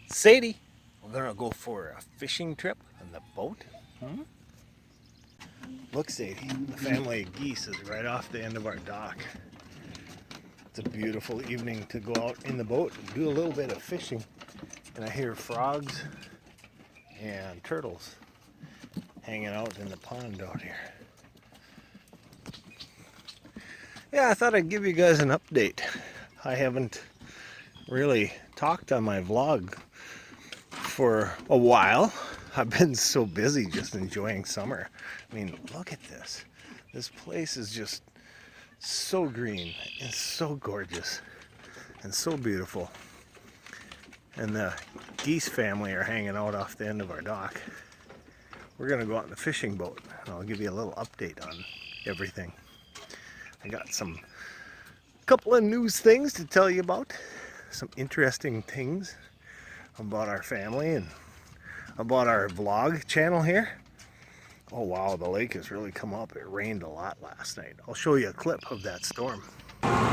Sadie, we're gonna go for a fishing trip on the boat. Look, Sadie, the family of geese is right off the end of our dock. It's a beautiful evening to go out in the boat and do a little bit of fishing. And I hear frogs and turtles hanging out in the pond out here. Yeah, I thought I'd give you guys an update. I haven't really talked on my vlog for a while. I've been so busy just enjoying summer. I mean, look at this. This place is just so green and so gorgeous and so beautiful. And the geese family are hanging out off the end of our dock. We're gonna go out in the fishing boat and I'll give you a little update on everything. I got a couple of news things to tell you about. Some interesting things about our family and about our vlog channel here. Oh wow, the lake has really come up. It rained a lot last night. I'll show you a clip of that storm.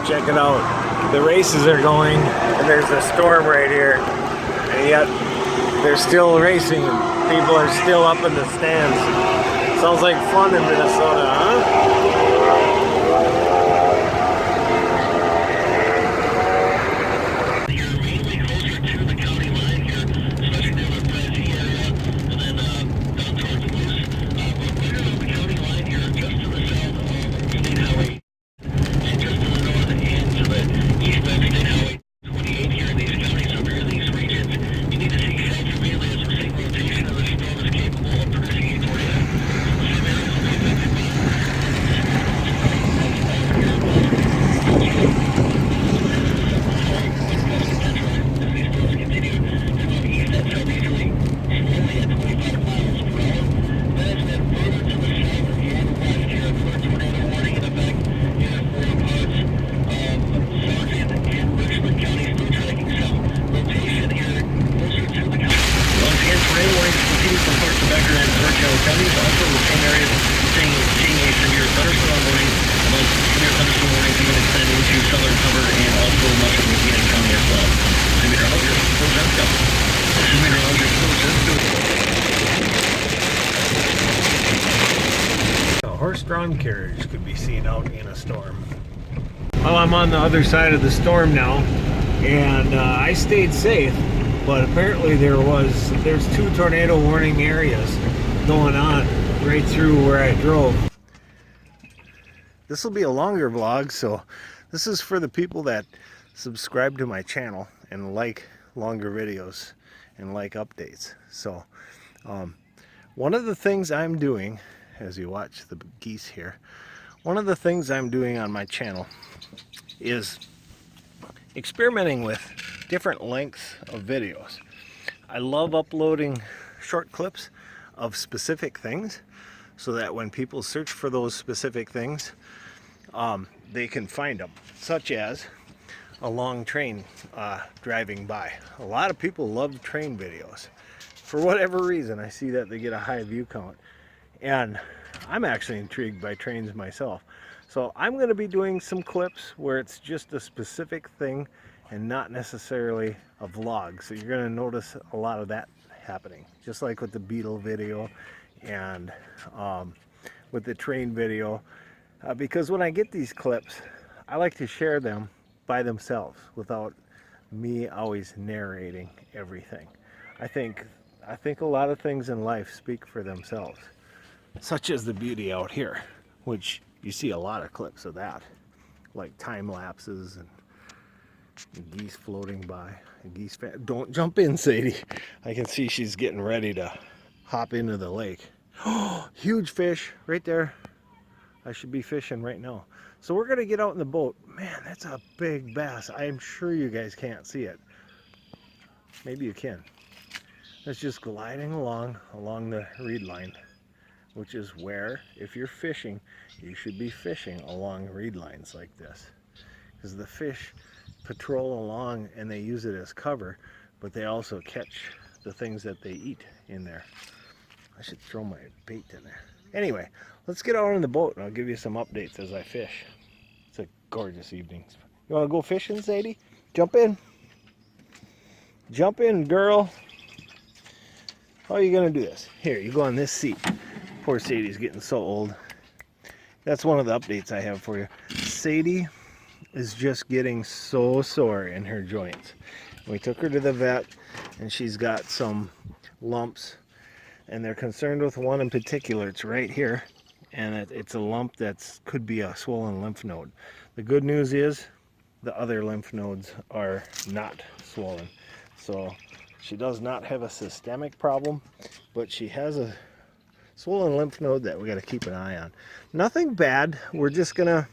Check it out. The races are going and there's a storm right here. And yet they're still racing and people are still up in the stands. Sounds like fun in Minnesota, huh? Horse-drawn carriage could be seen out in a storm. Well, I'm on the other side of the storm now, and I stayed safe, but apparently there's 2 tornado warning areas going on right through where I drove. This will be a longer vlog, so this is for the people that subscribe to my channel and like longer videos and like updates. So one of the things I'm doing, as you watch the geese here, one of the things I'm doing on my channel is experimenting with different lengths of videos. I love uploading short clips of specific things so that when people search for those specific things, they can find them, such as a long train driving by. A lot of people love train videos. For whatever reason, I see that they get a high view count. And I'm actually intrigued by trains myself. So I'm going to be doing some clips where it's just a specific thing and not necessarily a vlog. So you're going to notice a lot of that happening. Just like with the beetle video and with the train video. Because when I get these clips, I like to share them by themselves without me always narrating everything. I think a lot of things in life speak for themselves. Such as the beauty out here, which you see a lot of clips of that, like time lapses and geese floating by. Don't jump in, Sadie. I can see she's getting ready to hop into the lake. Oh, huge fish right there. I should be fishing right now. So we're gonna get out in the boat. Man, that's a big bass. I'm sure you guys can't see it. Maybe you can. It's just gliding along the reed line, which is where, if you're fishing, you should be fishing along reed lines like this. Because the fish patrol along and they use it as cover, but they also catch the things that they eat in there. I should throw my bait in there. Anyway, let's get out on the boat and I'll give you some updates as I fish. It's a gorgeous evening. You want to go fishing, Sadie? Jump in. Jump in, girl. How are you gonna do this? Here, you go on this seat. Poor Sadie's getting so old. That's one of the updates I have for you. Sadie is just getting so sore in her joints. We took her to the vet and she's got some lumps, and they're concerned with one in particular. It's right here, and it's a lump that could be a swollen lymph node. The good news is the other lymph nodes are not swollen. So she does not have a systemic problem, but she has a swollen lymph node that we got to keep an eye on. Nothing bad. We're just gonna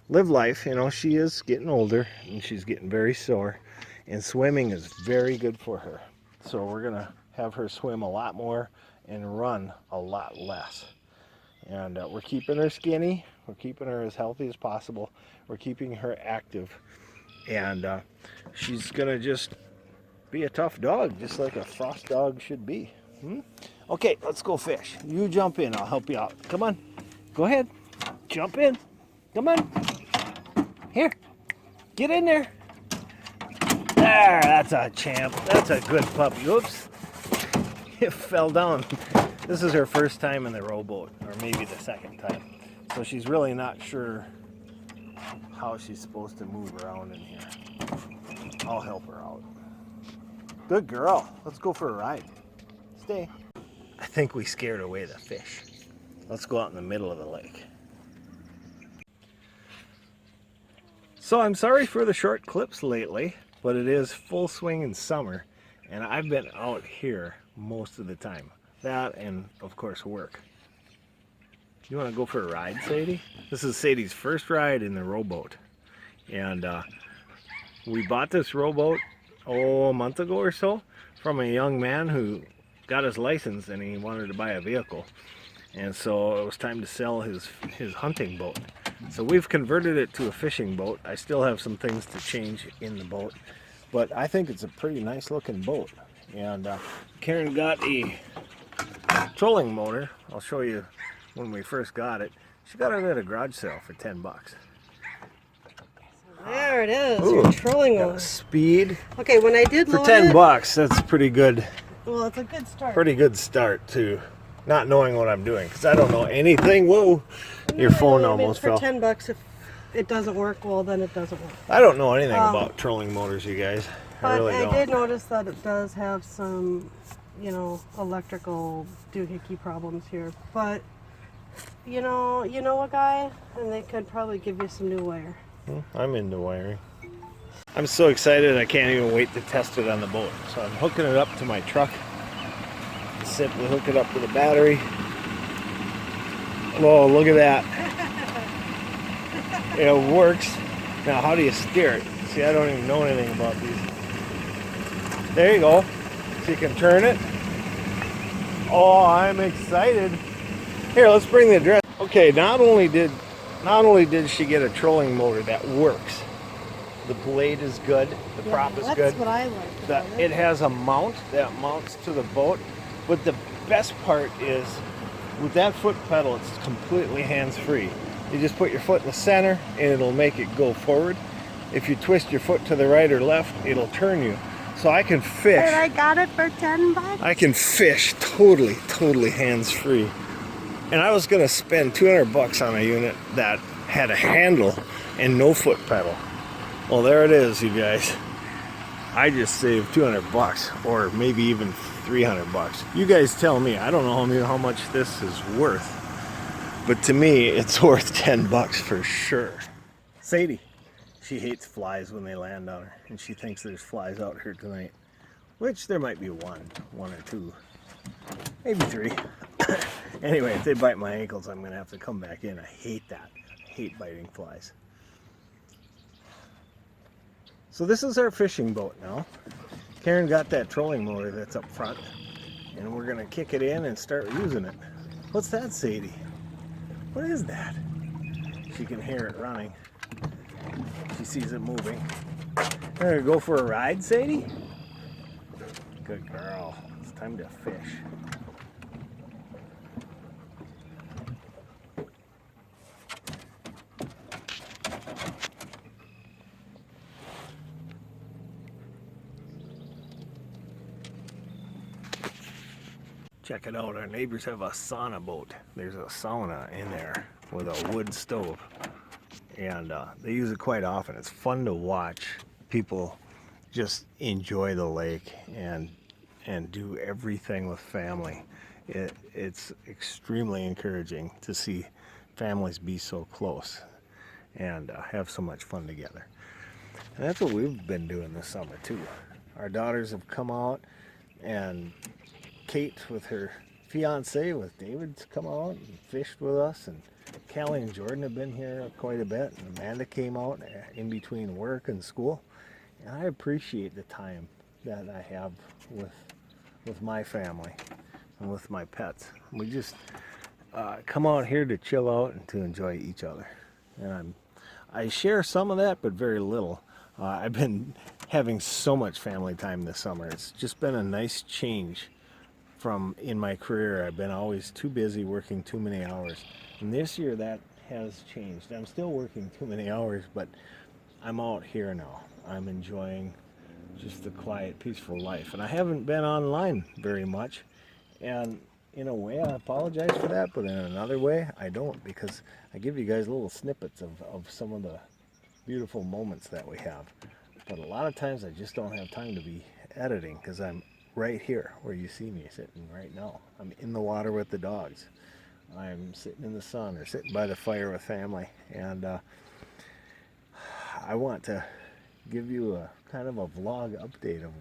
live life. You know, she is getting older and she's getting very sore, and swimming is very good for her. So we're gonna have her swim a lot more and run a lot less. And we're keeping her skinny. We're keeping her as healthy as possible. We're keeping her active, and she's gonna just be a tough dog, just like a Frost dog should be. Okay, let's go fish. You jump in, I'll help you out. Come on, go ahead, jump in. Come on, here, get in there. There, that's a champ. That's a good puppy. Oops, it fell down. This is her first time in the rowboat, or maybe the second time. So she's really not sure how she's supposed to move around in here. I'll help her out. Good girl. Let's go for a ride. Stay. I think we scared away the fish. Let's go out in the middle of the lake. So I'm sorry for the short clips lately, but it is full swing in summer, and I've been out here most of the time. That and, of course, work. You want to go for a ride, Sadie? This is Sadie's first ride in the rowboat. And we bought this rowboat, a month ago or so, from a young man who got his license and he wanted to buy a vehicle. And so it was time to sell his hunting boat. So we've converted it to a fishing boat. I still have some things to change in the boat, but I think it's a pretty nice looking boat. And Karen got a trolling motor. I'll show you when we first got it. She got it at a garage sale for 10 bucks. There it is. Ooh, your trolling got motor. a speed. Okay, when I did For load 10 it, bucks, that's pretty good. well, it's a good start. Pretty good start to not knowing what I'm doing, because I don't know anything. Whoa, your phone almost for fell. 10 bucks, if it doesn't work, well, then it doesn't work. I don't know anything about trolling motors, you guys. I But really I don't. did notice that it does have some, electrical doohickey problems here. But, you know a guy, and they could probably give you some new wire. I'm into wiring. I'm so excited I can't even wait to test it on the boat. So I'm hooking it up to my truck. Simply hook it up to the battery. Whoa, look at that. It works. Now how do you steer it? See, I don't even know anything about these. There you go. So you can turn it. Oh, I'm excited. Here, let's bring the address. Okay, not only did she get a trolling motor that works, the blade is good, the prop is good. That's what I like. It has a mount that mounts to the boat, but the best part is with that foot pedal, it's completely hands-free. You just put your foot in the center and it'll make it go forward. If you twist your foot to the right or left, it'll turn you. So I can fish. And I got it for 10 bucks. I can fish totally hands-free. And I was gonna spend 200 bucks on a unit that had a handle and no foot pedal. Well, there it is, you guys. I just saved 200 bucks, or maybe even 300 bucks. You guys tell me. I don't know how much this is worth, but to me, it's worth 10 bucks for sure. Sadie, she hates flies when they land on her, and she thinks there's flies out here tonight, which there might be one or two, maybe three. Anyway, if they bite my ankles, I'm gonna have to come back in. I hate that. I hate biting flies. So this is our fishing boat now. Karen got that trolling motor that's up front, and we're gonna kick it in and start using it. What's that, Sadie? What is that? She can hear it running. She sees it moving. We're gonna go for a ride, Sadie? Good girl. It's time to fish. Check it out, our neighbors have a sauna boat. There's a sauna in there with a wood stove. And they use it quite often. It's fun to watch people just enjoy the lake and do everything with family. It's extremely encouraging to see families be so close and have so much fun together. And that's what we've been doing this summer too. Our daughters have come out, and Kate with her fiance, with David's come out and fished with us, and Callie and Jordan have been here quite a bit, and Amanda came out in between work and school. And I appreciate the time that I have with my family and with my pets. We just come out here to chill out and to enjoy each other. And I share some of that, but very little. I've been having so much family time this summer. It's just been a nice change from in my career. I've been always too busy working too many hours. And this year that has changed. I'm still working too many hours, but I'm out here now. I'm enjoying just the quiet, peaceful life. And I haven't been online very much. And in a way, I apologize for that, but in another way, I don't, because I give you guys little snippets of some of the beautiful moments that we have. But a lot of times I just don't have time to be editing, because I'm right here where you see me sitting right now. I'm in the water with the dogs. I'm sitting in the sun or sitting by the fire with family. And I want to give you a kind of a vlog update of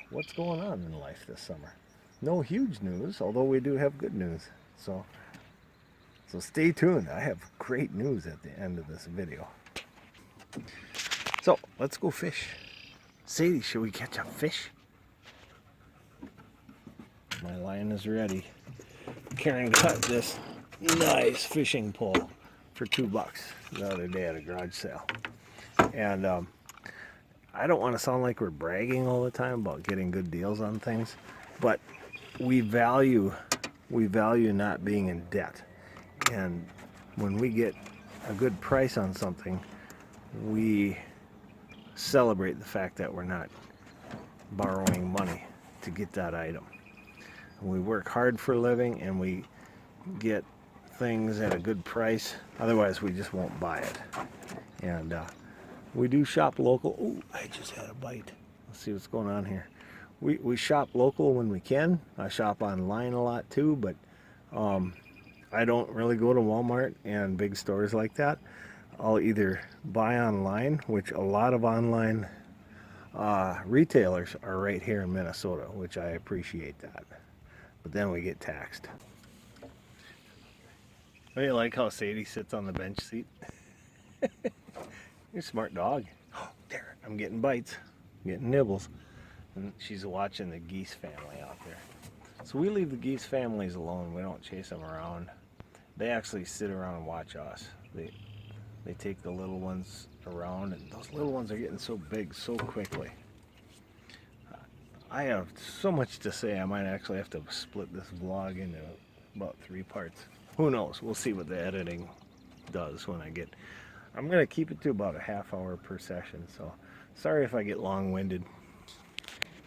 what's going on in life this summer. No huge news, although we do have good news. So stay tuned. I have great news at the end of this video. So let's go fish. Sadie, should we catch a fish? My line is ready. Karen got this nice fishing pole for $2 the other day at a garage sale. And I don't want to sound like we're bragging all the time about getting good deals on things, but we value not being in debt. And when we get a good price on something, we celebrate the fact that we're not borrowing money to get that item. We work hard for a living, and we get things at a good price. Otherwise, we just won't buy it. And we do shop local. Oh, I just had a bite. Let's see what's going on here. We shop local when we can. I shop online a lot too, but I don't really go to Walmart and big stores like that. I'll either buy online, which a lot of online retailers are right here in Minnesota, which I appreciate that. But then we get taxed. Do you like how Sadie sits on the bench seat? You're a smart dog. Oh, there, I'm getting bites, getting nibbles. And she's watching the geese family out there. So we leave the geese families alone. We don't chase them around. They actually sit around and watch us. They take the little ones around, and those little ones are getting so big so quickly. I have so much to say. I might actually have to split this vlog into about 3 parts. Who knows? We'll see what the editing does when I get. I'm going to keep it to about a half hour per session, so sorry if I get long-winded.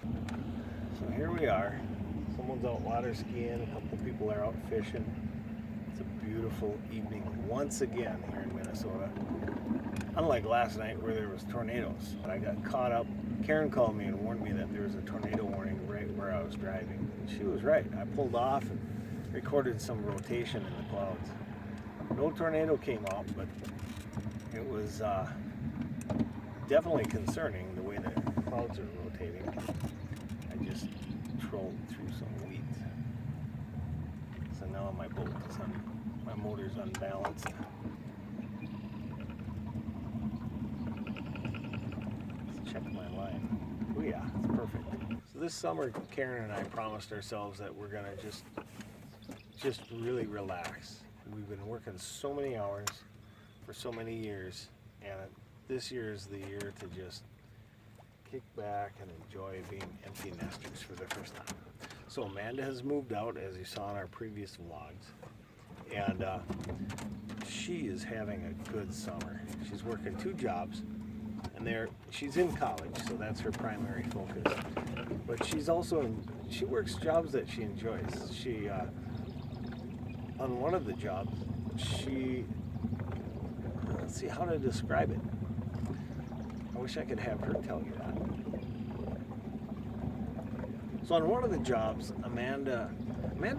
So here we are. Someone's out water skiing, a couple people are out fishing. It's a beautiful evening once again here in Minnesota. Unlike last night where there was tornadoes. I got caught up. Karen called me and warned me that there was a tornado warning right where I was driving. And she was right. I pulled off and recorded some rotation in the clouds. No tornado came out, but it was definitely concerning the way the clouds are rotating. I just trolled through some weeds. So now my boat is my motor's unbalanced. Let's check my line. Oh yeah, it's perfect. So this summer, Karen and I promised ourselves that we're gonna just really relax. We've been working so many hours for so many years, and this year is the year to just kick back and enjoy being empty nesters for the first time. So Amanda has moved out, as you saw in our previous vlogs, and she is having a good summer. She's working 2 jobs, and she's in college, so that's her primary focus. But she's also she works jobs that she enjoys. She on one of the jobs, she, let's see how to describe it. I wish I could have her tell you that. So on one of the jobs, Amanda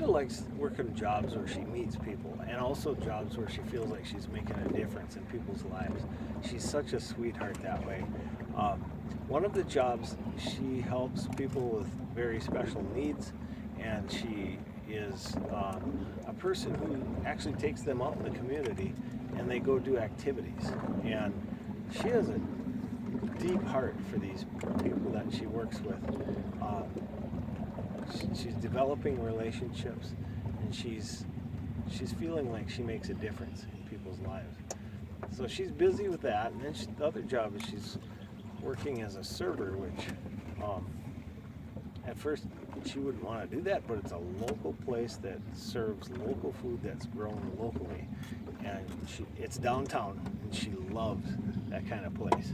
likes working jobs where she meets people, and also jobs where she feels like she's making a difference in people's lives. She's such a sweetheart that way. One of the jobs, she helps people with very special needs, and she is a person who actually takes them out in the community and they go do activities. And she has a deep heart for these people that she works with. She's developing relationships, and she's feeling like she makes a difference in people's lives. So she's busy with that, and then the other job is she's working as a server, which at first she wouldn't want to do that, but it's a local place that serves local food that's grown locally, and it's downtown, and she loves that kind of place.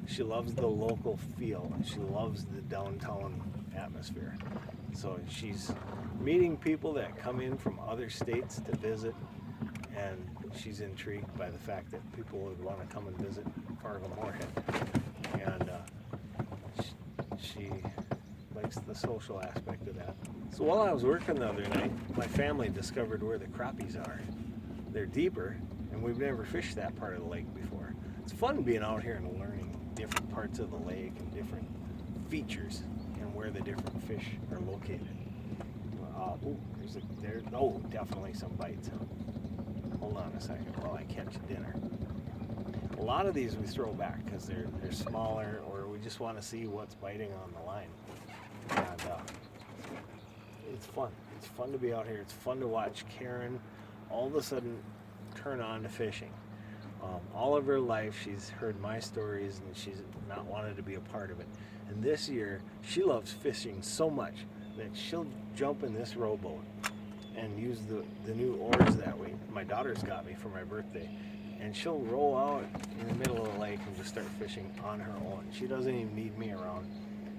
She loves the local feel, and she loves the downtown atmosphere. So she's meeting people that come in from other states to visit, and she's intrigued by the fact that people would want to come and visit Fargo-Moorhead. And she likes the social aspect of that. So while I was working the other night, my family discovered where the crappies are. They're deeper, and we've never fished that part of the lake before. It's fun being out here and learning different parts of the lake and different features and where the different fish are located. Definitely some bites. Hold on a second while I catch dinner. A lot of these we throw back because they're smaller, or we just want to see what's biting on the line. And it's fun. It's fun to be out here. It's fun to watch Karen all of a sudden turn on to fishing. All of her life she's heard my stories, and she's not wanted to be a part of it. And this year she loves fishing so much that she'll jump in this rowboat and use the new oars that my daughter's got me for my birthday. And she'll roll out in the middle of the lake and just start fishing on her own. She doesn't even need me around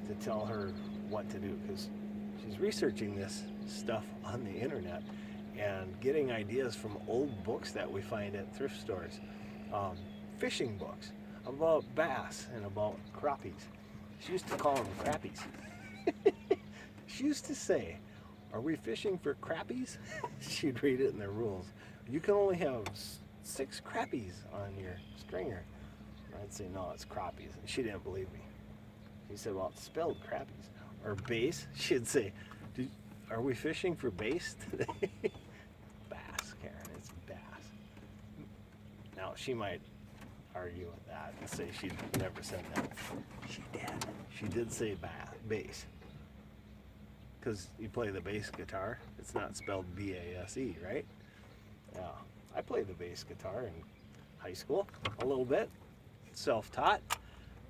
to tell her what to do, because she's researching this stuff on the internet and getting ideas from old books that we find at thrift stores. Fishing books about bass and about crappies. She used to call them crappies. She used to say, "Are we fishing for crappies?" She'd read it in the rules. You can only have 6 crappies on your stringer. I'd say, "No, it's crappies." And she didn't believe me. She said, "Well, it's spelled crappies." Or bass. She'd say, "Are we fishing for bass today?" Bass, Karen, it's bass. Now, she might argue with that and say she never said that. She did. She did say bass. Because you play the bass guitar. It's not spelled B-A-S-E, right? Yeah. I played the bass guitar in high school a little bit. Self-taught.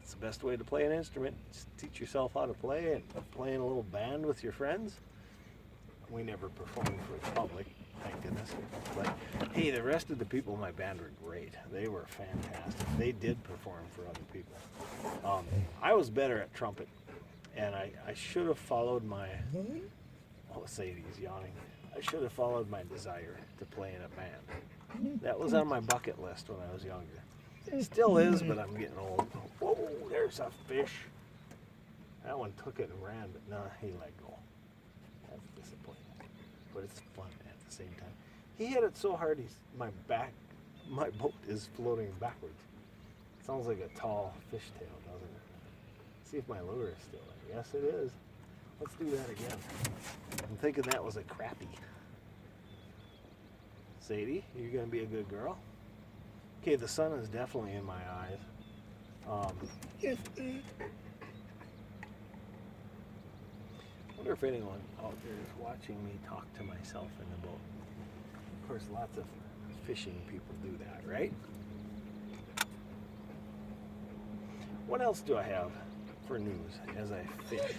It's the best way to play an instrument. Just teach yourself how to play, and play in a little band with your friends. We never performed for the public, thank goodness. But hey, the rest of the people in my band were great. They were fantastic. They did perform for other people. I was better at trumpet, and I should have followed my, Sadie's yawning. I should have followed my desire to play in a band. That was on my bucket list when I was younger. It still is, but I'm getting old. Whoa, there's a fish. That one took it and ran, but no, he let go. That's disappointing. But it's fun at the same time. He hit it so hard, my boat is floating backwards. Sounds like a tall fishtail, doesn't it? See if my lure is still there. Yes, it is. Let's do that again. I'm thinking that was a crappie. Sadie, you're going to be a good girl? Okay, the sun is definitely in my eyes. Yes. I wonder if anyone out there is watching me talk to myself in the boat. Of course, lots of fishing people do that, right? What else do I have for news as I fish?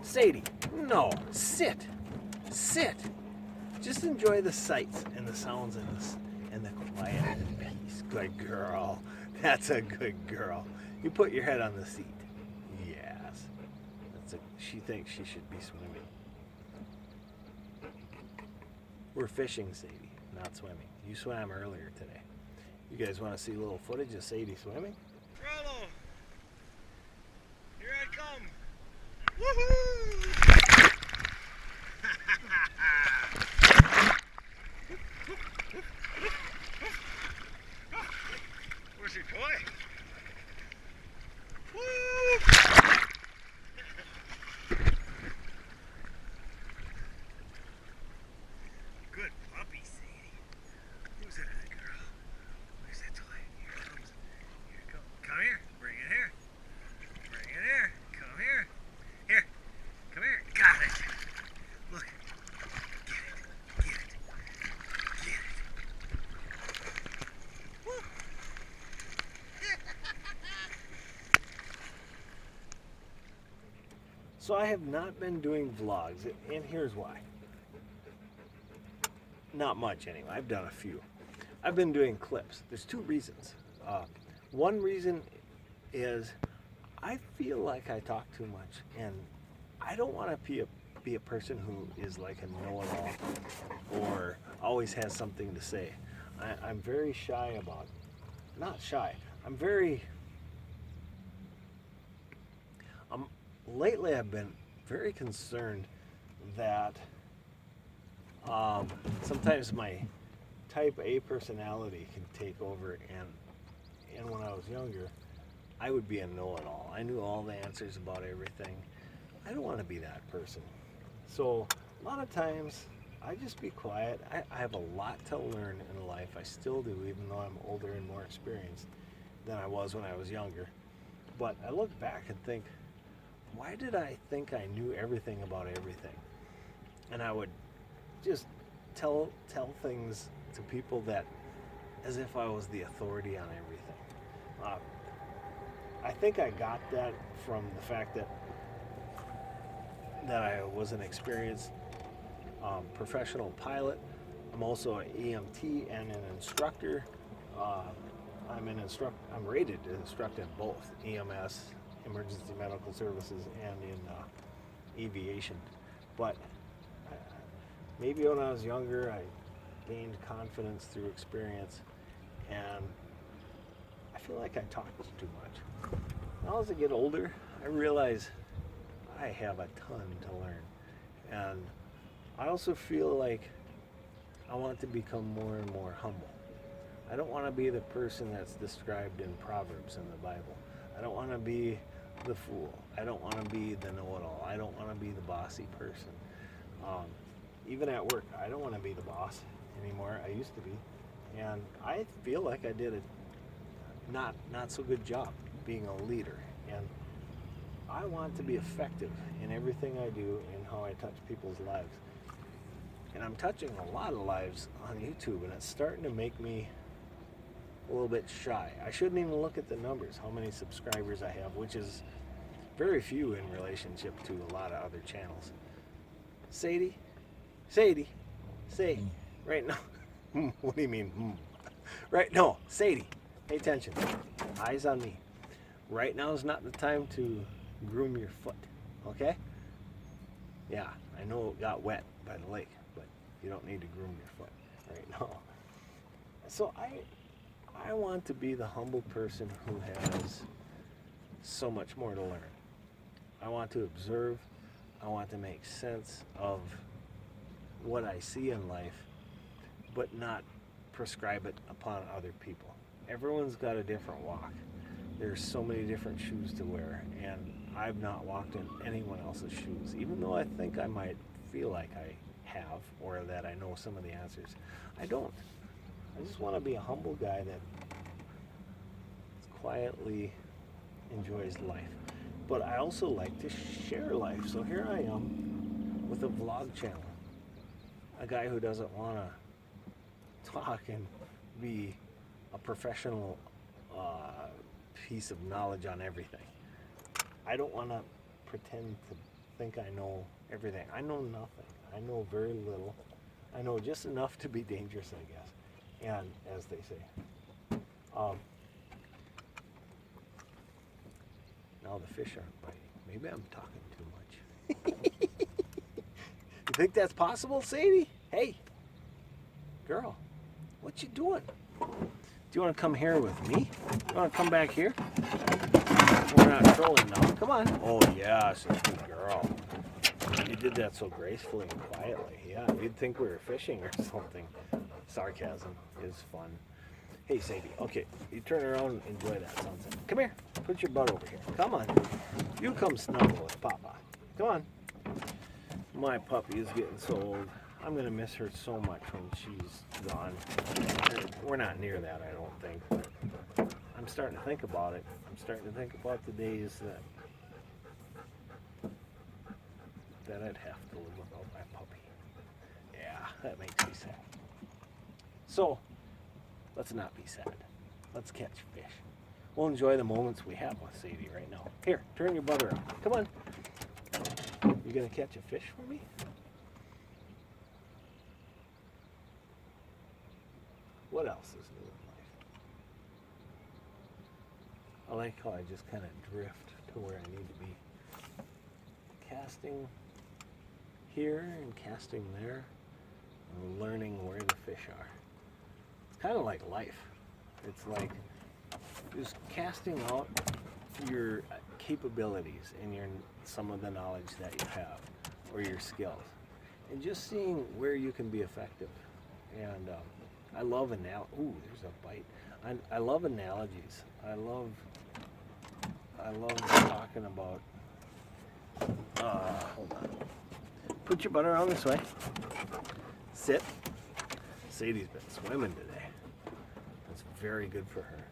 Sadie, no, sit. Just enjoy the sights and the sounds and the quiet and peace. Good girl. That's a good girl. You put your head on the seat. Yes. she thinks she should be swimming. We're fishing, Sadie, not swimming. You swam earlier today. You guys want to see a little footage of Sadie swimming? Frollo! Here I come! Woohoo! Where's your toy? Woo! Good puppy, Sadie. Who's that girl? Where's that toy? Here it comes. Here it comes. Come here. Bring it here. Bring it here. Come here. Here. Come here. Got it. Look. Get it. Get it. Get it. Woo. So I have not been doing vlogs, and here's why. Not much anyway. I've done a few. I've been doing clips. There's two reasons. One reason is I feel like I talk too much, and I don't want to be a person who is like a know-it-all or always has something to say. I'm very shy about it. Not shy. Lately I've been very concerned that sometimes my type A personality can take over, and when I was younger, I would be a know-it-all. I knew all the answers about everything. I don't want to be that person. So a lot of times I just be quiet. I have a lot to learn in life. I still do, even though I'm older and more experienced than I was when I was younger. But I look back and think, why did I think I knew everything about everything? And I would just tell things to people that as if I was the authority on everything. I think I got that from the fact that I was an experienced professional pilot. I'm also an EMT and an instructor. I'm rated to instruct in both EMS, emergency medical services, and in aviation. But maybe when I was younger, I gained confidence through experience, and I feel like I talk too much. Now as I get older, I realize I have a ton to learn, and I also feel like I want to become more and more humble. I don't want to be the person that's described in Proverbs in the Bible. I don't want to be the fool. I don't want to be the know-it-all. I don't want to be the bossy person. Even at work, I don't want to be the boss anymore. I used to be, and I feel like I did a not so good job being a leader. And I want to be effective in everything I do and how I touch people's lives. And I'm touching a lot of lives on YouTube, and it's starting to make me a little bit shy. I shouldn't even look at the numbers, how many subscribers I have, which is very few in relationship to a lot of other channels. Sadie, right now. What do you mean? Right, no, Sadie, pay attention. Eyes on me. Right now is not the time to groom your foot, okay? Yeah, I know it got wet by the lake, but you don't need to groom your foot right now. So I want to be the humble person who has so much more to learn. I want to observe. I want to make sense of what I see in life, but not prescribe it upon other people. Everyone's got a different walk. There's so many different shoes to wear, and I've not walked in anyone else's shoes, even though I think I might feel like I have, or that I know some of the answers. I don't. I just want to be a humble guy that quietly enjoys life. But I also like to share life. So here I am with a vlog channel. A guy who doesn't want to talk and be a professional piece of knowledge on everything. I don't want to pretend to think I know everything. I know nothing. I know very little. I know just enough to be dangerous, I guess. And as they say. Now the fish aren't biting. maybe I'm talking too much. You think that's possible, Sadie? Hey, girl, what you doing? Do you want to come here with me? You want to come back here? We're not trolling now. Come on. Oh, yes, a good girl. You did that so gracefully and quietly. Yeah, you'd think we were fishing or something. Sarcasm is fun. Hey, Sadie, okay, you turn around and enjoy that sunset. Come here. Put your butt over here. Come on. You come snuggle with Papa. Come on. My puppy is getting so old. I'm going to miss her so much when she's gone. We're not near that, I don't think. But I'm starting to think about it. I'm starting to think about the days that I'd have to live without my puppy. Yeah, that makes me sad. So, let's not be sad. Let's catch fish. We'll enjoy the moments we have with Sadie right now. Here, turn your butt around. Come on. You gonna catch a fish for me? What else is new in life? I like how I just kind of drift to where I need to be. Casting here and casting there and learning where the fish are. It's kind of like life. It's like just casting out your capabilities and some of the knowledge that you have or your skills and just seeing where you can be effective. And I love ooh, there's a bite. I love analogies. I love talking about hold on. Put your butt around this way. Sit. Sadie's been swimming today. That's very good for her.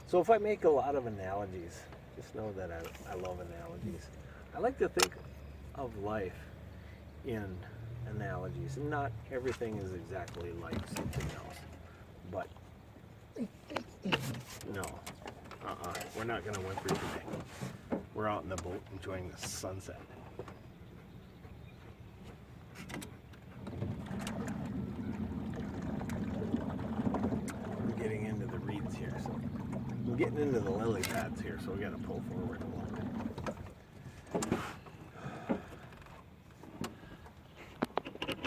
So if I make a lot of analogies, just know that I love analogies. I like to think of life in analogies. And not everything is exactly like something else. But no. We're not going to whimper today. We're out in the boat enjoying the sunset. We're getting into the reeds here, so we're getting into the lily pads here, so we got to pull forward a little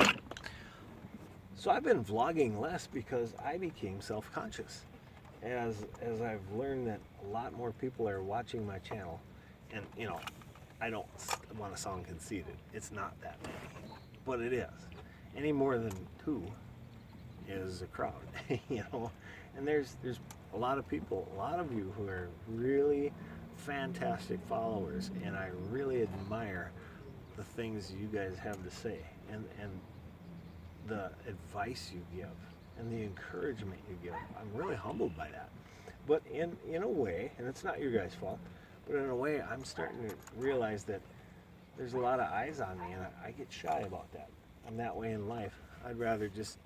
bit. So I've been vlogging less because I became self-conscious. As I've learned that a lot more people are watching my channel, and I don't want to sound conceited. It's not that many, but it is. Any more than 2 is a crowd, And there's a lot of people, a lot of you who are really fantastic followers, and I really admire the things you guys have to say, and the advice you give, and the encouragement you give. I'm really humbled by that. But in a way, and it's not your guys' fault, but in a way, I'm starting to realize that there's a lot of eyes on me, and I get shy about that. I'm that way in life. I'd rather just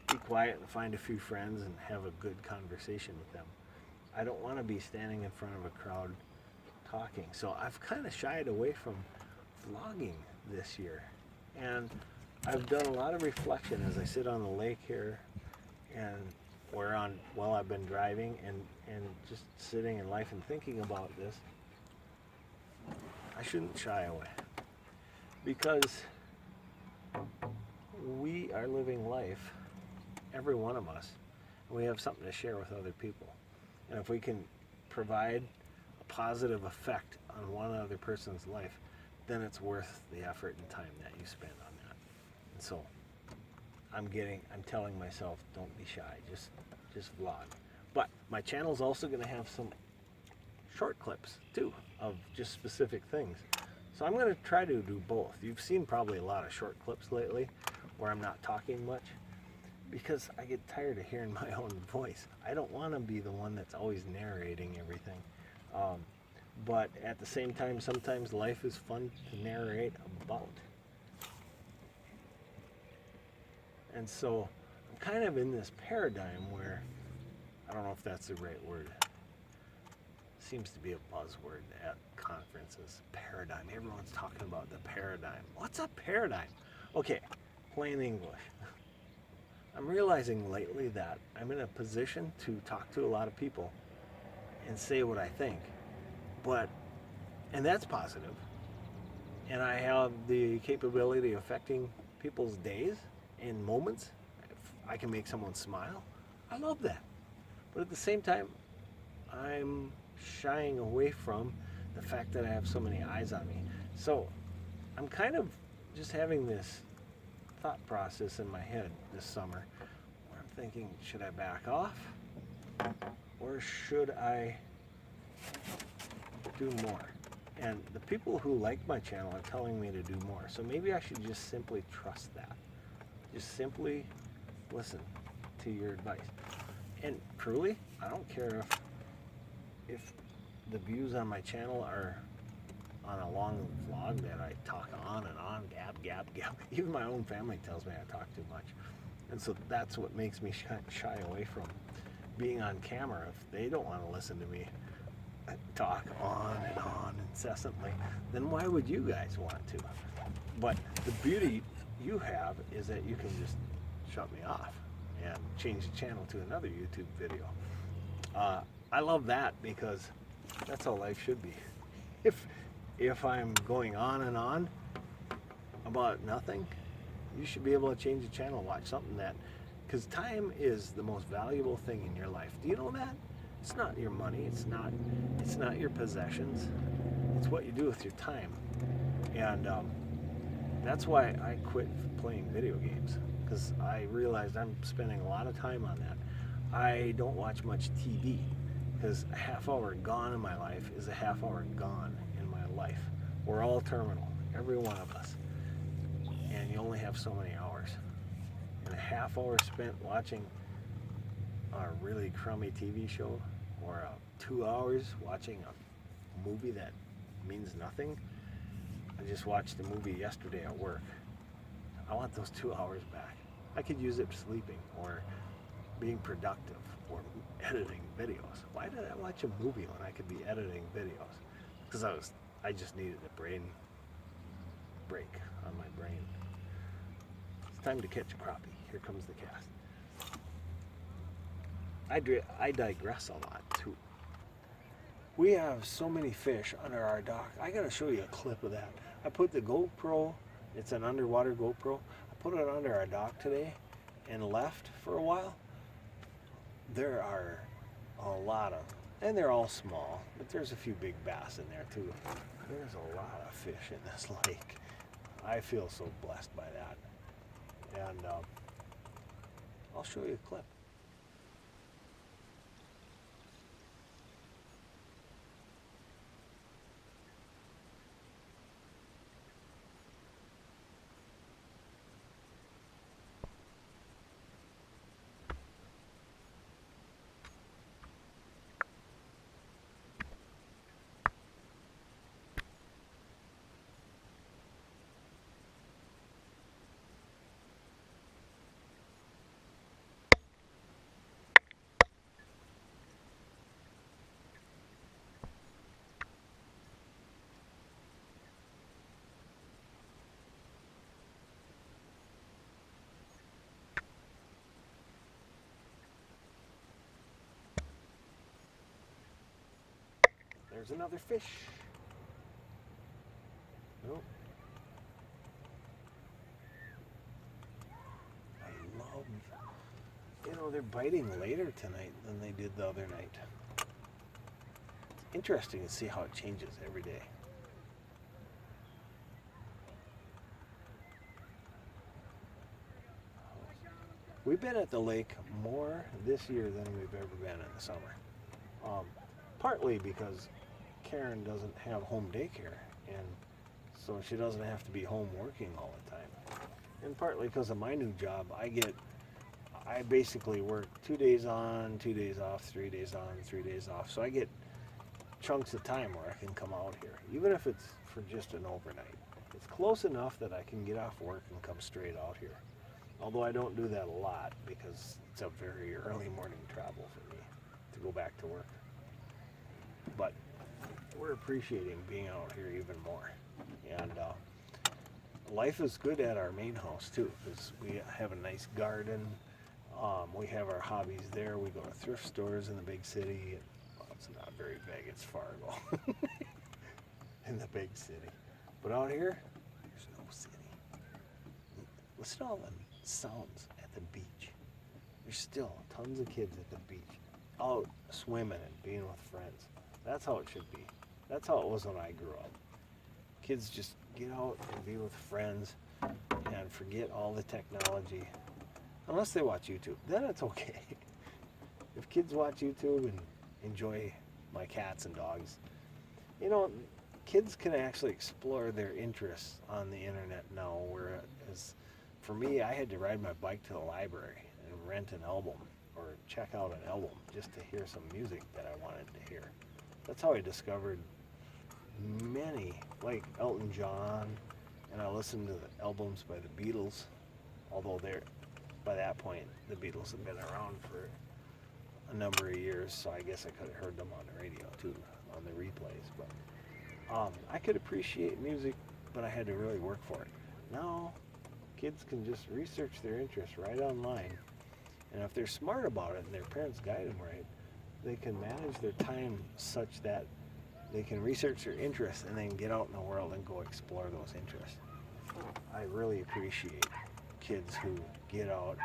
be quiet and find a few friends and have a good conversation with them. I don't want to be standing in front of a crowd talking. So I've kind of shied away from vlogging this year. And I've done a lot of reflection as I sit on the lake here, and while I've been driving and just sitting in life and thinking about this. I shouldn't shy away, because we are living life, every one of us, and we have something to share with other people. And if we can provide a positive effect on one other person's life, then it's worth the effort and time that you spend on that. And so I'm telling myself, don't be shy, just vlog. But my channel's also going to have some short clips too of just specific things. So I'm going to try to do both. You've seen probably a lot of short clips lately where I'm not talking much, because I get tired of hearing my own voice. I don't want to be the one that's always narrating everything. But at the same time, sometimes life is fun to narrate about. And so I'm kind of in this paradigm where, I don't know if that's the right word. Seems to be a buzzword at conferences. Paradigm. Everyone's talking about the paradigm. What's a paradigm? Okay, plain English. I'm realizing lately that I'm in a position to talk to a lot of people and say what I think. But, and that's positive. And I have the capability of affecting people's days and moments. If I can make someone smile, I love that. But at the same time, I'm shying away from the fact that I have so many eyes on me. So I'm kind of just having this thought process in my head this summer where I'm thinking, should I back off or should I do more? And the people who like my channel are telling me to do more. So maybe I should just simply trust that. Just simply listen to your advice. And truly, I don't care if the views on my channel are on a long vlog that I talk on and on, gab. Even my own family tells me I talk too much. And so that's what makes me shy away from being on camera. If they don't want to listen to me talk on and on incessantly, then why would you guys want to? But the beauty you have is that you can just shut me off and change the channel to another YouTube video. I love that because that's how life should be. If I'm going on and on about nothing, you should be able to change the channel, watch something that, because time is the most valuable thing in your life. Do you know that? It's not your money, it's not your possessions, it's what you do with your time. And that's why I quit playing video games, because I realized I'm spending a lot of time on that. I don't watch much TV, because a half hour gone in my life is a half hour gone in my life. We're all terminal, every one of us. And you only have so many hours. And a half hour spent watching a really crummy TV show, or 2 hours watching a movie that means nothing. I just watched a movie yesterday at work. I want those 2 hours back. I could use it sleeping or being productive or editing videos. Why did I watch a movie when I could be editing videos? Because I just needed a brain break on my brain. It's time to catch a crappie. Here comes the cast. I digress a lot too. We have so many fish under our dock. I gotta show you a clip of that. I put the GoPro, it's an underwater GoPro, I put it under our dock today and left for a while. There are a lot of, and they're all small, but there's a few big bass in there too. There's a lot of fish in this lake. I feel so blessed by that. And I'll show you a clip. There's another fish. Nope. I love, they're biting later tonight than they did the other night. It's interesting to see how it changes every day. We've been at the lake more this year than we've ever been in the summer. Partly because Karen doesn't have home daycare, and so she doesn't have to be home working all the time. And partly because of my new job, I basically work 2 days on, 2 days off, 3 days on, 3 days off. So I get chunks of time where I can come out here, even if it's for just an overnight. It's close enough that I can get off work and come straight out here. Although I don't do that a lot because it's a very early morning travel for me to go back to work. But we're appreciating being out here even more. And life is good at our main house too, because we have a nice garden. We have our hobbies there. We go to thrift stores in the big city. Well, it's not very big, it's Fargo. big city. But out here, there's no city. Listen to all the sounds at the beach. There's still tons of kids at the beach, out swimming and being with friends. That's how it should be. That's how it was when I grew up. Kids just get out and be with friends and forget all the technology. Unless they watch YouTube, then it's okay. If kids watch YouTube and enjoy my cats and dogs, you know, kids can actually explore their interests on the internet now, whereas for me, I had to ride my bike to the library and rent an album or check out an album just to hear some music that I wanted to hear. That's how I discovered many, like Elton John, and I listened to the albums by the Beatles, although by that point the Beatles had been around for a number of years, so I guess I could have heard them on the radio too, on the replays. But I could appreciate music, but I had to really work for it. Now kids can just research their interests right online, and if they're smart about it and their parents guide them right, they can manage their time such that they can research their interests and then get out in the world and go explore those interests. I really appreciate kids who get out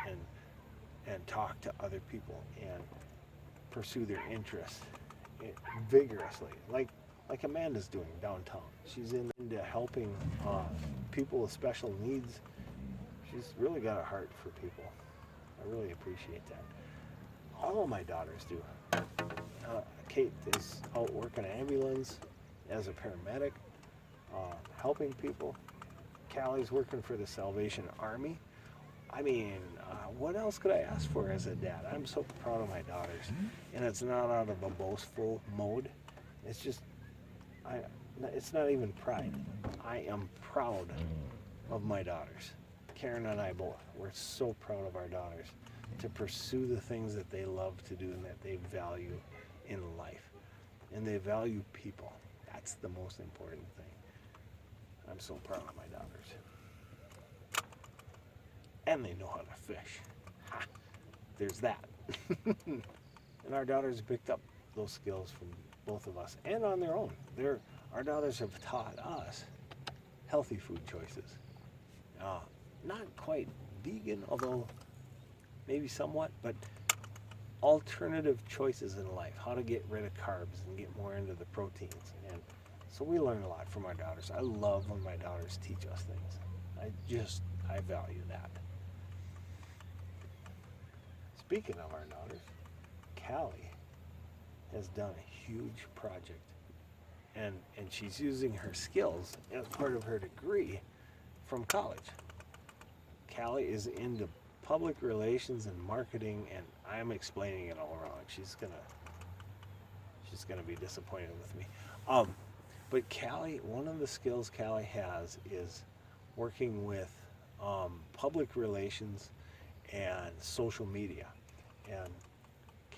and talk to other people and pursue their interests vigorously, like Amanda's doing downtown. She's into helping people with special needs. She's really got a heart for people. I really appreciate that. All of my daughters do. Kate is out working ambulance as a paramedic, helping people. Callie's working for the Salvation Army. I mean, what else could I ask for as a dad? I'm so proud of my daughters, and it's not out of a boastful mode. It's just, it's not even pride. I am proud of my daughters. Karen and I both. We're so proud of our daughters to pursue the things that they love to do and that they value in life. And they value people. That's the most important thing. I'm so proud of my daughters. And they know how to fish. Ha! There's that. And our daughters picked up those skills from both of us and on their own. Our daughters have taught us healthy food choices. Not quite vegan, although maybe somewhat, but alternative choices in life, how to get rid of carbs and get more into the proteins. And so we learn a lot from our daughters. I love when my daughters teach us things. I value that. Speaking of our daughters, Callie has done a huge project, and she's using her skills as part of her degree from college. Callie is into public relations and marketing, and I'm explaining it all wrong. She's gonna be disappointed with me. But Callie, one of the skills Callie has is working with public relations and social media. And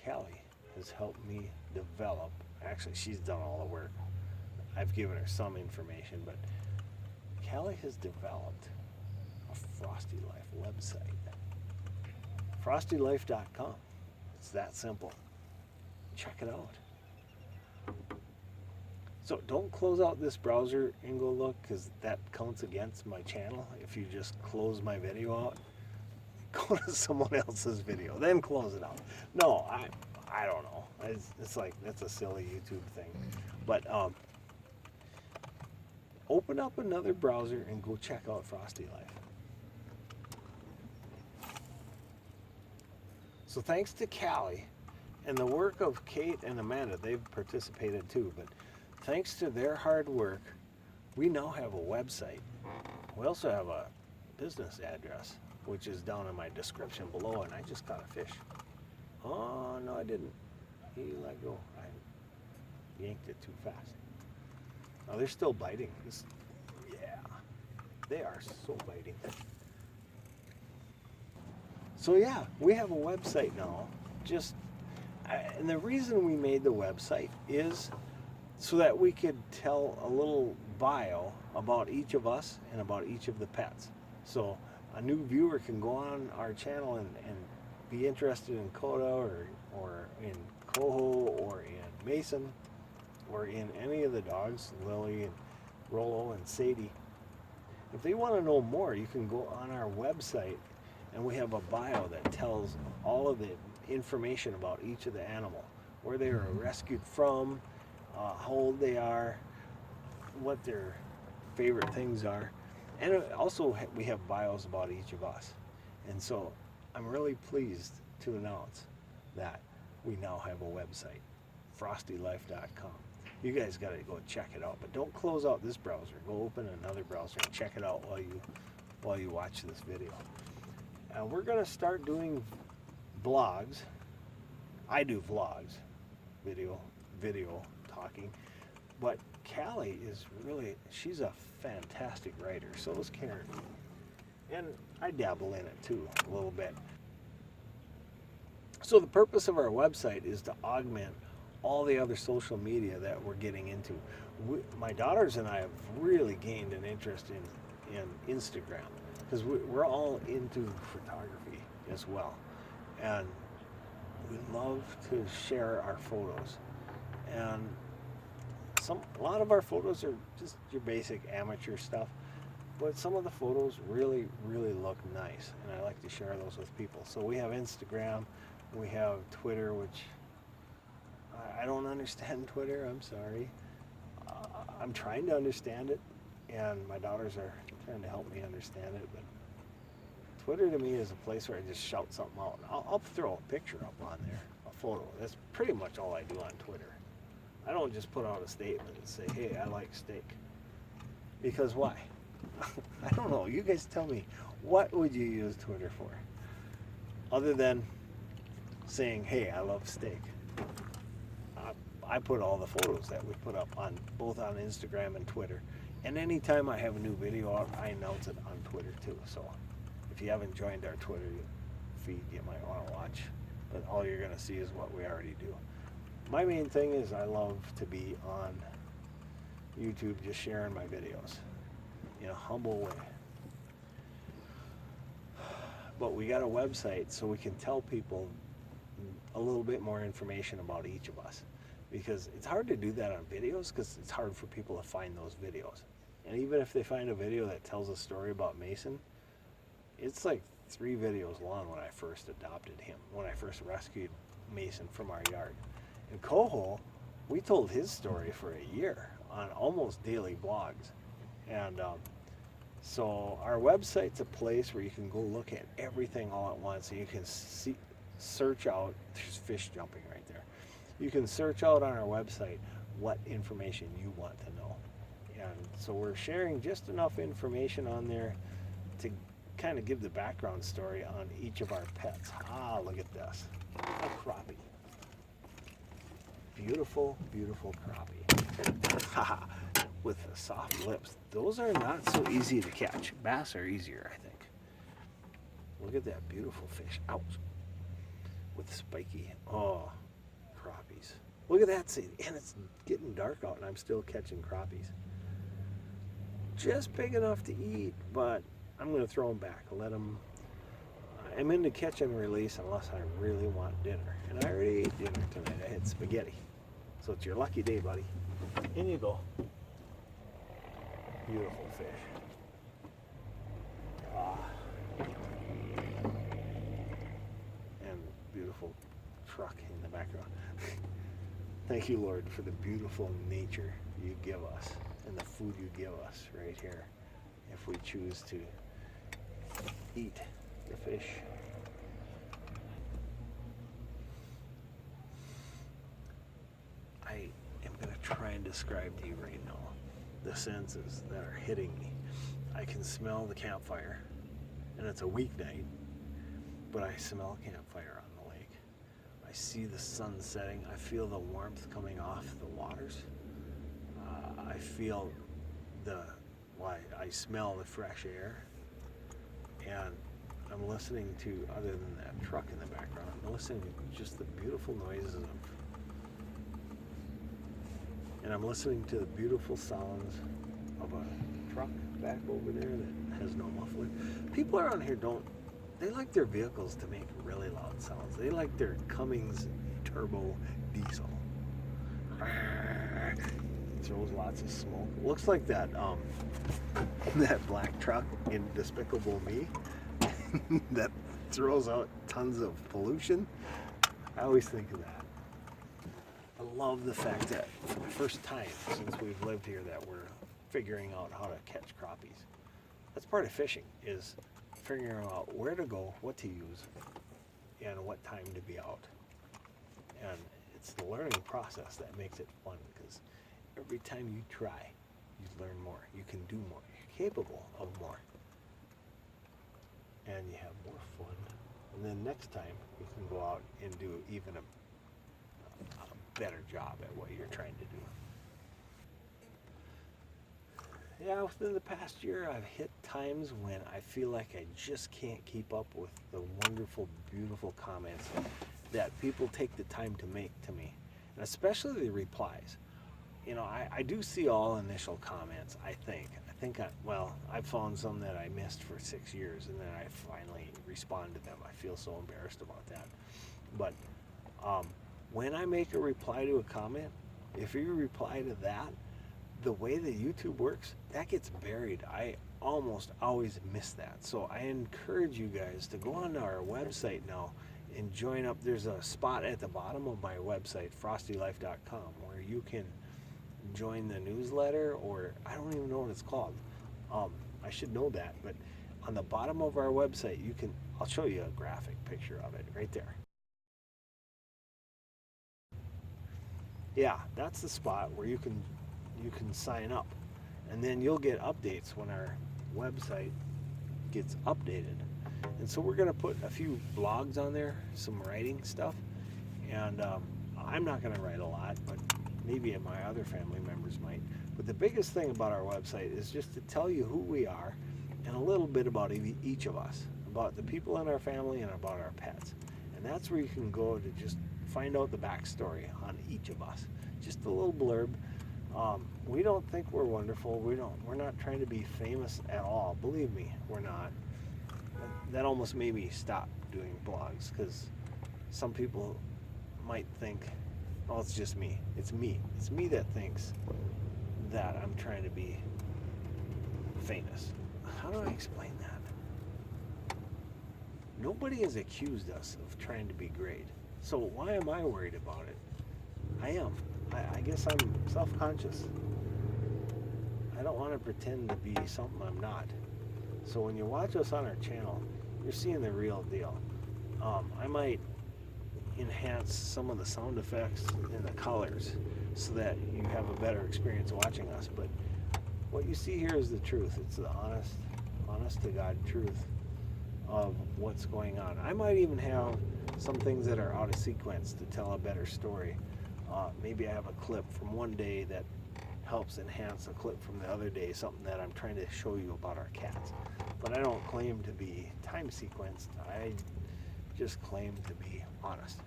Callie has helped me develop, actually she's done all the work. I've given her some information, but Callie has developed a Frosty Life website. FrostyLife.com. It's that simple. Check it out. So don't close out this browser and go look, because that counts against my channel. If you just close my video out, go to someone else's video, then close it out. No, I don't know. It's like, that's a silly YouTube thing. But open up another browser and go check out Frosty Life. So thanks to Callie and the work of Kate and Amanda, they've participated too, but thanks to their hard work, we now have a website. We also have a business address, which is down in my description below, and I just caught a fish. Oh, no, I didn't. He let go. I yanked it too fast. Oh, they're still biting. Yeah, they are so biting. So yeah, we have a website now. And the reason we made the website is so that we could tell a little bio about each of us and about each of the pets. So a new viewer can go on our channel and be interested in Coda or in Coho or in Mason or in any of the dogs, Lily, and Rollo and Sadie. If they want to know more, you can go on our website, and we have a bio that tells all of the information about each of the animal, where they were rescued from, how old they are, what their favorite things are, and also we have bios about each of us. And so I'm really pleased to announce that we now have a website, frostylife.com. You guys got to go check it out, but don't close out this browser. Go open another browser and check it out while you watch this video. And we're going to start doing vlogs. I do vlogs, video talking, but Callie is really, she's a fantastic writer. So is Karen, and I dabble in it too a little bit. So the purpose of our website is to augment all the other social media that we're getting into. My daughters and I have really gained an interest in Instagram, because we're all into photography as well, and we love to share our photos. And a lot of our photos are just your basic amateur stuff, but some of the photos really look nice, and I like to share those with people. So we have Instagram, we have Twitter, which I don't understand Twitter, I'm sorry. I'm trying to understand it, and my daughters are trying to help me understand it, but Twitter to me is a place where I just shout something out. I'll throw a picture up on there, a photo. That's pretty much all I do on Twitter. I don't just put out a statement and say, hey, I like steak. Because why? I don't know. You guys tell me, what would you use Twitter for? Other than saying, hey, I love steak. I put all the photos that we put up on both on Instagram and Twitter. And anytime I have a new video out, I announce it on Twitter too. So if you haven't joined our Twitter feed, you might want to watch. But all you're going to see is what we already do. My main thing is I love to be on YouTube just sharing my videos in a humble way. But we got a website so we can tell people a little bit more information about each of us. Because it's hard to do that on videos, because it's hard for people to find those videos. And even if they find a video that tells a story about Mason, it's like 3 videos long when I first adopted him, when I first rescued Mason from our yard. In Coho, we told his story for a year on almost daily blogs. And so our website's a place where you can go look at everything all at once. So you can search out, there's fish jumping right there. You can search out on our website what information you want to know. And so we're sharing just enough information on there to kind of give the background story on each of our pets. Look at this. A crappie. Beautiful, beautiful crappie. With the soft lips. Those are not so easy to catch. Bass are easier, I think. Look at that beautiful fish. Ouch. With spiky. Oh, crappies. Look at that, Sadie. And it's getting dark out and I'm still catching crappies. Just big enough to eat, but I'm going to throw them back. Let them. I'm into catch and release unless I really want dinner. And I already ate dinner tonight. I had spaghetti. So it's your lucky day, buddy. In you go. Beautiful fish. And beautiful truck in the background. Thank you, Lord, for the beautiful nature you give us and the food you give us right here if we choose to eat the fish. I am going to try and describe to you right now the senses that are hitting me. I can smell the campfire, and it's a weeknight, but I smell campfire on the lake. I see the sun setting. I feel the warmth coming off the waters. I feel I smell the fresh air, and I'm listening to, other than that truck in the background, I'm listening to just the beautiful noises and I'm listening to the beautiful sounds of a truck back over there that has no muffler. People around here they like their vehicles to make really loud sounds. They like their Cummins turbo diesel. throws lots of smoke. Looks like that that black truck in Despicable Me that throws out tons of pollution. I always think of that. I love the fact that for the first time since we've lived here that we're figuring out how to catch crappies. That's part of fishing, is figuring out where to go, what to use, and what time to be out. And it's the learning process that makes it fun, because every time you try, you learn more. You can do more. You're capable of more. And you have more fun. And then next time, you can go out and do even a better job at what you're trying to do. Yeah, within the past year, I've hit times when I feel like I just can't keep up with the wonderful, beautiful comments that people take the time to make to me, and especially the replies. You know, I do see all initial comments, I think. I found some that I missed for 6 years, and then I finally respond to them. I feel so embarrassed about that. But when I make a reply to a comment, if you reply to that, the way that YouTube works, that gets buried. I almost always miss that. So I encourage you guys to go on our website now and join up. There's a spot at the bottom of my website, frostylife.com, where you can join the newsletter, or I don't even know what it's called. I should know that, but on the bottom of our website, I'll show you a graphic picture of it right there. Yeah, that's the spot where you can sign up, and then you'll get updates when our website gets updated. And so we're going to put a few blogs on there, some writing stuff, and I'm not going to write a lot, but maybe my other family members might. But the biggest thing about our website is just to tell you who we are and a little bit about each of us, about the people in our family and about our pets. And that's where you can go to just find out the backstory on each of us. Just a little blurb. We don't think we're wonderful. We're not trying to be famous at all. Believe me, we're not. That almost made me stop doing blogs, because some people might think, oh, it's just me. It's me. It's me that thinks that I'm trying to be famous. How do I explain that? Nobody has accused us of trying to be great. So why am I worried about it? I am. I guess I'm self-conscious. I don't want to pretend to be something I'm not. So when you watch us on our channel, you're seeing the real deal. I might enhance some of the sound effects and the colors so that you have a better experience watching us. But what you see here is the truth. It's the honest to God truth of what's going on. I might even have some things that are out of sequence to tell a better story. Maybe I have a clip from one day that helps enhance a clip from the other day, something that I'm trying to show you about our cats. But I don't claim to be time sequenced. I just claim to be honest.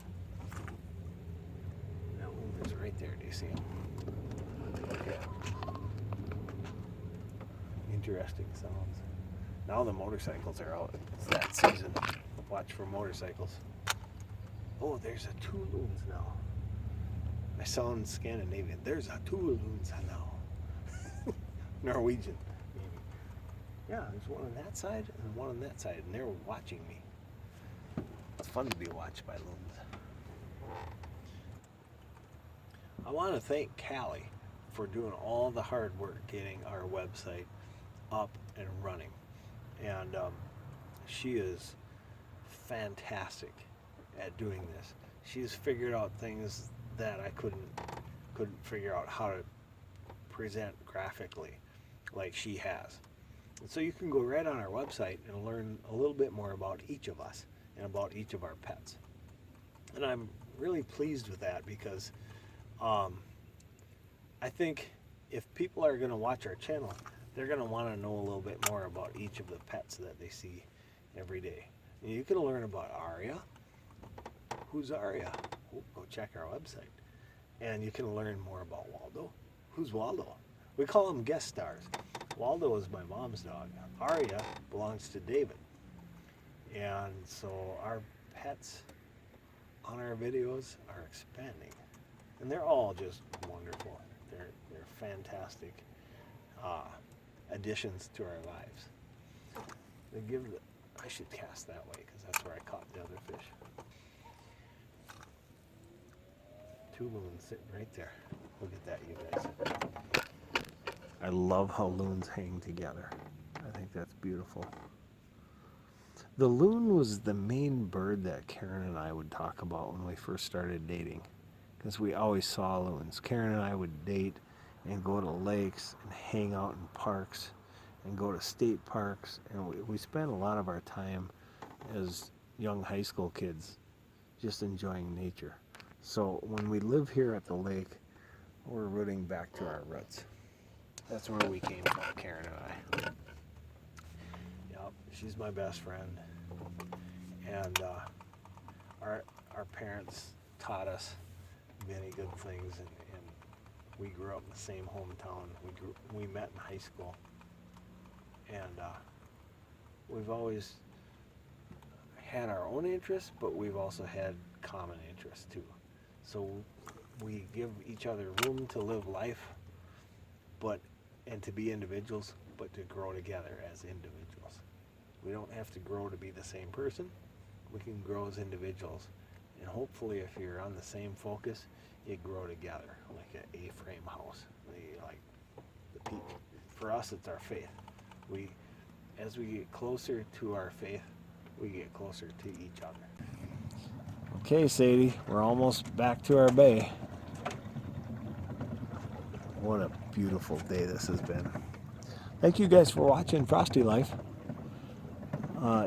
That one is right there. Do you see him? Okay. Interesting sounds. Now the motorcycles are out. It's that season. Watch for motorcycles. Oh, there's a two loons now. I sound Scandinavian. There's a two loons now. Norwegian, maybe. Yeah, there's one on that side and one on that side, and they're watching me. It's fun to be watched by loons. I want to thank Callie for doing all the hard work getting our website up and running. And she is fantastic at doing this. She's figured out things that I couldn't figure out how to present graphically like she has. And so you can go right on our website and learn a little bit more about each of us and about each of our pets. And I'm really pleased with that, because I think if people are going to watch our channel, they're going to want to know a little bit more about each of the pets that they see every day. And you can learn about Aria. Who's Aria? Go check our website. And you can learn more about Waldo. Who's Waldo? We call them guest stars. Waldo is my mom's dog. Aria belongs to David. And so our pets on our videos are expanding. And they're all just wonderful. They're fantastic additions to our lives. They give the, I should cast that way because that's where I caught the other fish. Two loons sitting right there. Look at that, you guys. I love how loons hang together. I think that's beautiful. The loon was the main bird that Karen and I would talk about when we first started dating, because we always saw loons. Karen and I would date and go to lakes and hang out in parks and go to state parks, and we spent a lot of our time as young high school kids just enjoying nature. So when we live here at the lake, we're rooting back to our roots. That's where we came from, Karen and I. Yep, she's my best friend. And our parents taught us many good things, and we grew up in the same hometown. We met in high school, and we've always had our own interests, but we've also had common interests too. So we give each other room to live life, and to be individuals, but to grow together as individuals. We don't have to grow to be the same person. We can grow as individuals, and hopefully, if you're on the same focus, you grow together, like an A-frame house, like the peak. For us, it's our faith. As we get closer to our faith, we get closer to each other. Okay, Sadie, we're almost back to our bay. What a beautiful day this has been. Thank you guys for watching Frosty Life.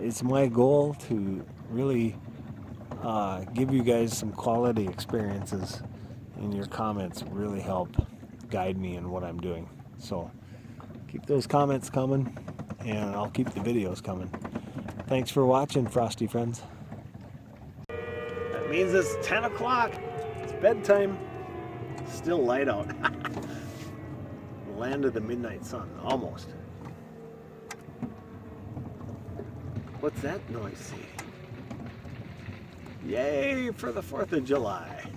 It's my goal to really give you guys some quality experiences, and your comments really help guide me in what I'm doing. So keep those comments coming, and I'll keep the videos coming. Thanks for watching, Frosty friends. That means it's 10 o'clock. It's bedtime. Still light out. Land of the midnight sun, almost. What's that noise, Sadie? Yay for the 4th of July.